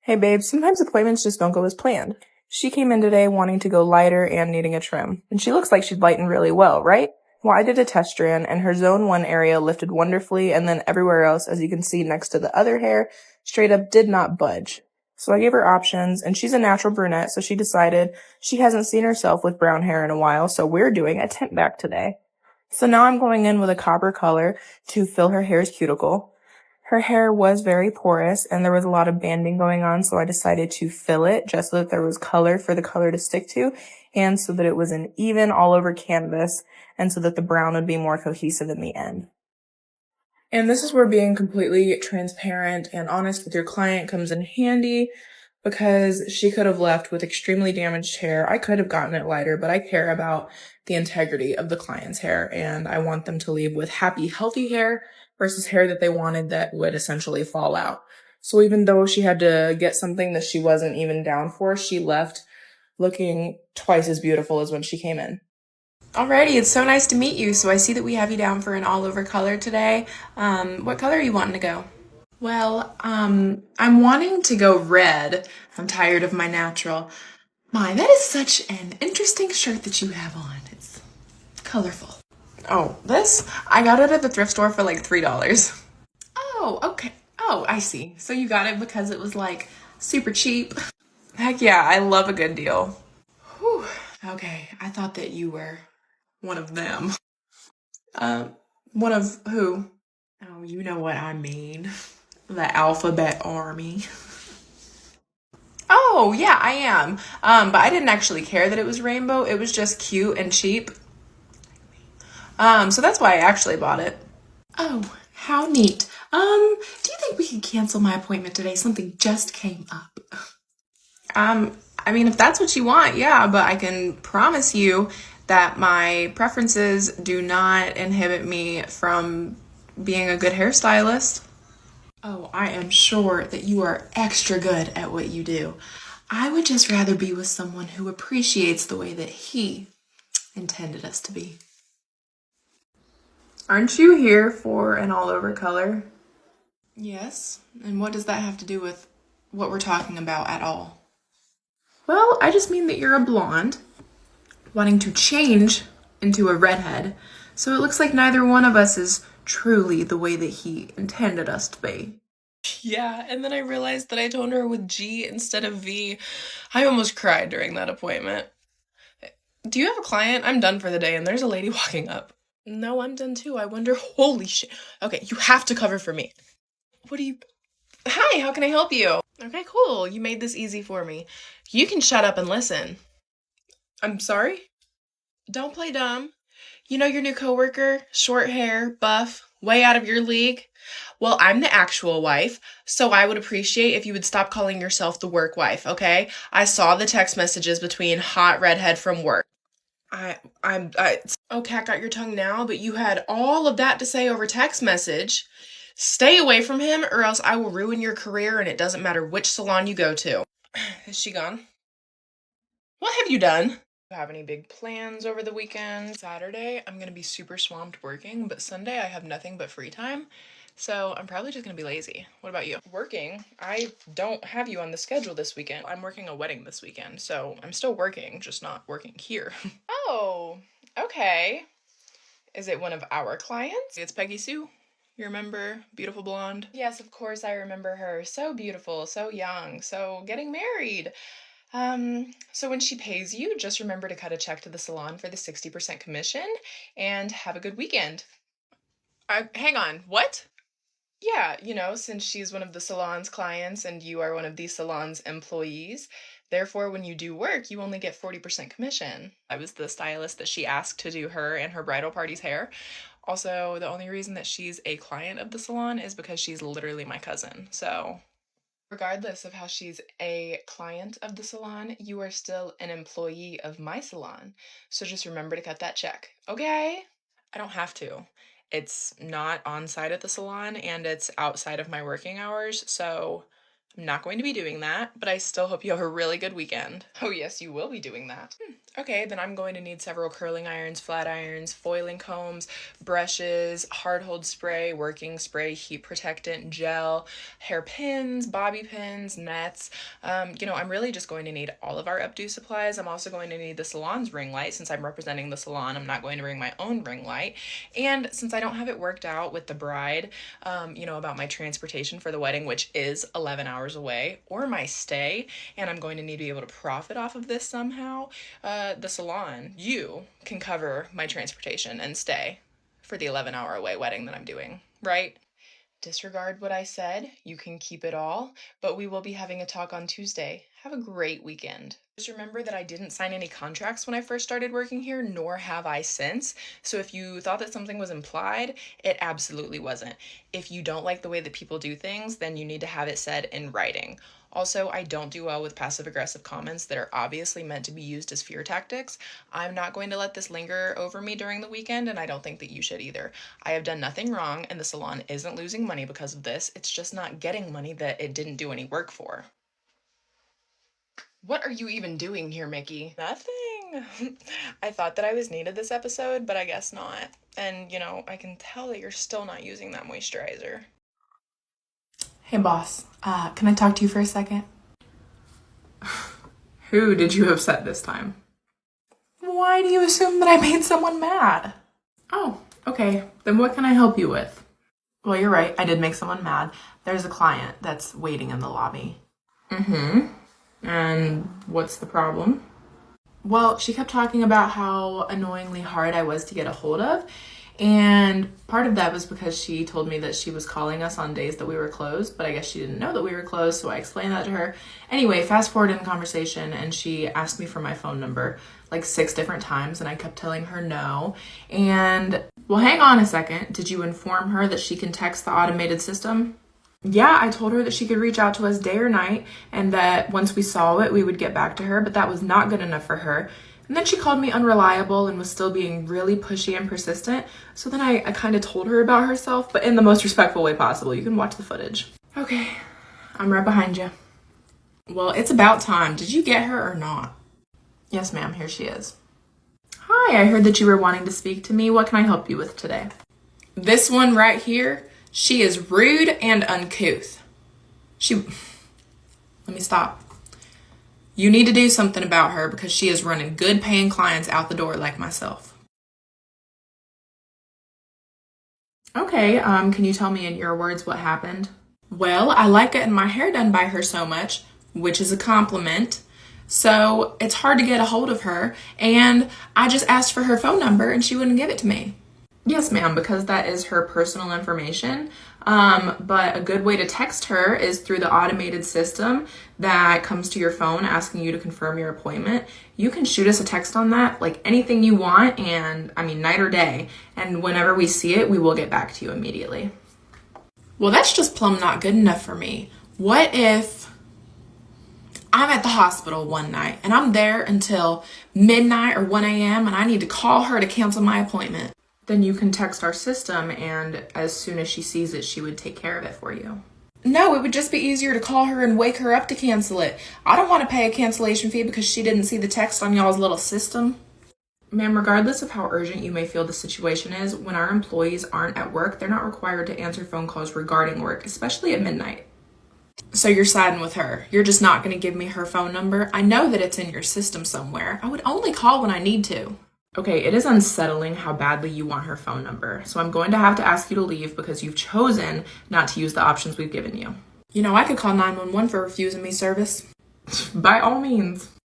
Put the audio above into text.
Hey babe, sometimes appointments just don't go as planned. She came in today wanting to go lighter and needing a trim. And she looks like she'd lighten really well, right? Well, I did a test strand and her zone 1 area lifted wonderfully and then everywhere else, as you can see next to the other hair, straight up did not budge. So I gave her options and she's a natural brunette, so she decided she hasn't seen herself with brown hair in a while, so we're doing a tint back today. So now I'm going in with a copper color to fill her hair's cuticle. Her hair was very porous and there was a lot of banding going on, so I decided to fill it just so that there was color for the color to stick to and so that it was an even all over canvas and so that the brown would be more cohesive in the end. And this is where being completely transparent and honest with your client comes in handy because she could have left with extremely damaged hair. I could have gotten it lighter, but I care about the integrity of the client's hair and I want them to leave with happy, healthy hair versus hair that they wanted that would essentially fall out. So even though she had to get something that she wasn't even down for, she left looking twice as beautiful as when she came in. Alrighty, it's so nice to meet you. So I see that we have you down for an all-over color today. What color are you wanting to go? Well, I'm wanting to go red. I'm tired of my natural. My, that is such an interesting shirt that you have on. It's colorful. Oh, this? I got it at the thrift store for like $3. Oh, okay. Oh, I see. So you got it because it was like super cheap. Heck yeah, I love a good deal. Whew. Okay, I thought that you were one of them. One of who? Oh, you know what I mean. The alphabet army. Oh, yeah, I am. But I didn't actually care that it was rainbow. It was just cute and cheap. So that's why I actually bought it. Oh, how neat. Do you think we could cancel my appointment today? Something just came up. I mean, if that's what you want, yeah, but I can promise you that my preferences do not inhibit me from being a good hairstylist. Oh, I am sure that you are extra good at what you do. I would just rather be with someone who appreciates the way that he intended us to be. Aren't you here for an all-over color? Yes, and what does that have to do with what we're talking about at all? Well, I just mean that you're a blonde, wanting to change into a redhead, so it looks like neither one of us is truly the way that he intended us to be. Yeah, and then I realized that I toned her with G instead of V. I almost cried during that appointment. Do you have a client? I'm done for the day, and there's a lady walking up. No, I'm done too. I wonder, holy shit. Okay, you have to cover for me. What do you... Hi, how can I help you? Okay, cool. You made this easy for me. You can shut up and listen. I'm sorry? Don't play dumb. You know your new coworker? Short hair, buff, way out of your league? Well, I'm the actual wife, so I would appreciate if you would stop calling yourself the work wife, okay? I saw the text messages between hot redhead from work. Oh, cat got your tongue now, but you had all of that to say over text message. Stay away from him or else I will ruin your career and it doesn't matter which salon you go to. Is she gone? What have you done? Do you have any big plans over the weekend? Saturday, I'm gonna be super swamped working, but Sunday I have nothing but free time. So I'm probably just gonna be lazy. What about you? Working? I don't have you on the schedule this weekend. I'm working a wedding this weekend, so I'm still working, just not working here. Oh, okay. Is it one of our clients? It's Peggy Sue. You remember? Beautiful blonde? Yes, of course I remember her. So beautiful, so young, so getting married. So when she pays you, just remember to cut a check to the salon for the 60% commission and have a good weekend. Hang on, what? Yeah, since she's one of the salon's clients and you are one of the salon's employees, therefore, when you do work, you only get 40% commission. I was the stylist that she asked to do her and her bridal party's hair. Also, the only reason that she's a client of the salon is because she's literally my cousin. So, regardless of how she's a client of the salon, you are still an employee of my salon. So just remember to cut that check, okay? I don't have to. It's not on site at the salon and it's outside of my working hours, so I'm not going to be doing that, but I still hope you have a really good weekend. Oh yes, you will be doing that. Okay, then I'm going to need several curling irons, flat irons, foiling combs, brushes, hard hold spray, working spray, heat protectant, gel, hairpins, bobby pins, nets. I'm really just going to need all of our updo supplies. I'm also going to need the salon's ring light. Since I'm representing the salon, I'm not going to bring my own ring light. And since I don't have it worked out with the bride, about my transportation for the wedding, which is 11 hours away, or my stay, and I'm going to need to be able to profit off of this somehow, the salon, you can cover my transportation and stay for the 11-hour away wedding that I'm doing, right? Disregard what I said. You can keep it all, but we will be having a talk on Tuesday. Have a great weekend. Just remember that I didn't sign any contracts when I first started working here, nor have I since. So if you thought that something was implied, it absolutely wasn't. If you don't like the way that people do things, then you need to have it said in writing. Also, I don't do well with passive-aggressive comments that are obviously meant to be used as fear tactics. I'm not going to let this linger over me during the weekend, and I don't think that you should either. I have done nothing wrong, and the salon isn't losing money because of this. It's just not getting money that it didn't do any work for. What are you even doing here, Mickey? Nothing. I thought that I was needed this episode, but I guess not. And, I can tell that you're still not using that moisturizer. Hey, boss. Can I talk to you for a second? Who did you upset this time? Why do you assume that I made someone mad? Oh, okay. Then what can I help you with? Well, you're right. I did make someone mad. There's a client that's waiting in the lobby. Mm-hmm. And what's the problem? Well, she kept talking about how annoyingly hard I was to get a hold of. And part of that was because she told me that she was calling us on days that we were closed, but I guess she didn't know that we were closed, so I explained that to her. Anyway, fast forward in the conversation, and she asked me for my phone number like 6 different times, and I kept telling her no. And, well, hang on a second. Did you inform her that she can text the automated system? Yeah, I told her that she could reach out to us day or night, and that once we saw it, we would get back to her, but that was not good enough for her. And then she called me unreliable and was still being really pushy and persistent. So then I kind of told her about herself, but in the most respectful way possible. You can watch the footage. Okay, I'm right behind you. Well, it's about time. Did you get her or not? Yes, ma'am, here she is. Hi, I heard that you were wanting to speak to me. What can I help you with today? This one right here, she is rude and uncouth. Let me stop. You need to do something about her because she is running good paying clients out the door like myself. Okay, can you tell me in your words what happened? Well, I like getting my hair done by her so much, which is a compliment. So it's hard to get a hold of her, and I just asked for her phone number and she wouldn't give it to me. Yes, ma'am, because that is her personal information. But a good way to text her is through the automated system that comes to your phone asking you to confirm your appointment. You can shoot us a text on that, like anything you want, and night or day. And whenever we see it, we will get back to you immediately. Well, that's just plumb not good enough for me. What if I'm at the hospital one night and I'm there until midnight or 1 a.m. and I need to call her to cancel my appointment? Then you can text our system, and as soon as she sees it, she would take care of it for you. No, it would just be easier to call her and wake her up to cancel it. I don't want to pay a cancellation fee because she didn't see the text on y'all's little system. Ma'am, regardless of how urgent you may feel the situation is, when our employees aren't at work, they're not required to answer phone calls regarding work, especially at midnight. So you're siding with her. You're just not going to give me her phone number. I know that it's in your system somewhere. I would only call when I need to. Okay, it is unsettling how badly you want her phone number, so I'm going to have to ask you to leave because you've chosen not to use the options we've given you. I could call 911 for refusing me service. By all means.